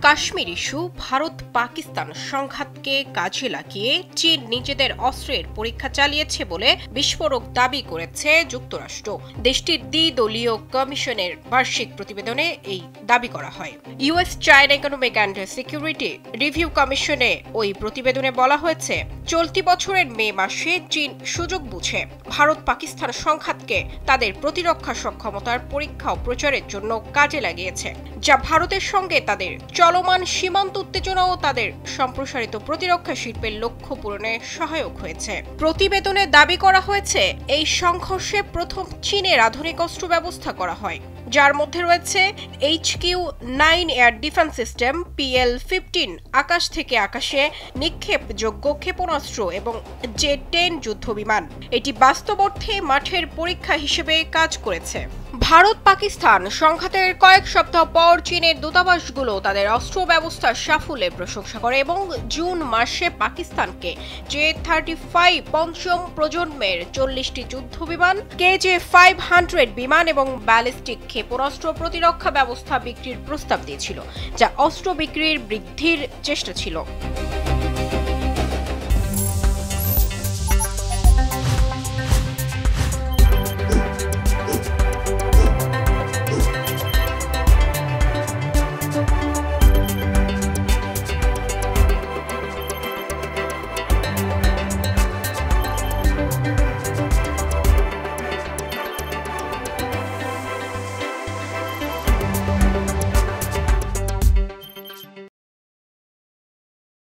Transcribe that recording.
Kashmir issue, Bharat Pakistan সংঘাতকে কাজে লাগিয়ে চীন নিজেদের অস্ত্রের পরীক্ষা চালিয়েছে বলে বিস্ফোরক দাবি করেছে যুক্তরাষ্ট্র। দেশটির দ্বিদলীয় কমিশনের বার্ষিক প্রতিবেদনে এই দাবি করা হয়। US China economic and security review কমিশনে ওই প্রতিবেদনে বলা হয়েছে, চলতি বছরের মে মাসে চীন সুযোগ বুঝে ভারত পাকিস্তান সংঘাতকে তাদের প্রতিরক্ষা সক্ষমতার পরীক্ষা ও প্রচারের জন্য কাজে লাগিয়েছে, যা ভারতের সঙ্গে তাদের চলমান সীমান্ত উত্তেজনা ও তাদের সম্প্রসারিত প্রতিরক্ষা শিল্পের লক্ষ্য পূরণে সহায়ক হয়েছে। প্রতিবেদনে দাবি করা হয়েছে, এই সংঘর্ষে প্রথম চীনের আধুনিক অস্ত্র ব্যবস্থা করা হয়, যার মধ্যে রয়েছে HQ-9 air defence system, PL-15 আকাশ থেকে আকাশে নিক্ষেপযোগ্য ক্ষেপণাস্ত্র এবং J-10 যুদ্ধবিমান। এটি বাস্তব অর্থে মাঠের পরীক্ষা হিসেবে কাজ করেছে। ভারত পাকিস্তান সংঘাতের কয়েক সপ্তাহ পর চীনের দূতাবাসগুলো তাদের অস্ত্র ব্যবস্থার সাফল্যের প্রশংসা করে এবং জুন মাসে পাকিস্তানকে J-35 পঞ্চম প্রজন্মের 40টি যুদ্ধবিমান, KJ-500 বিমান এবং ব্যালিস্টিক ক্ষেপণাস্ত্র প্রতিরক্ষা ব্যবস্থা বিক্রির প্রস্তাব দিয়েছিল, যা অস্ত্র বিক্রির বৃদ্ধির চেষ্টা ছিল।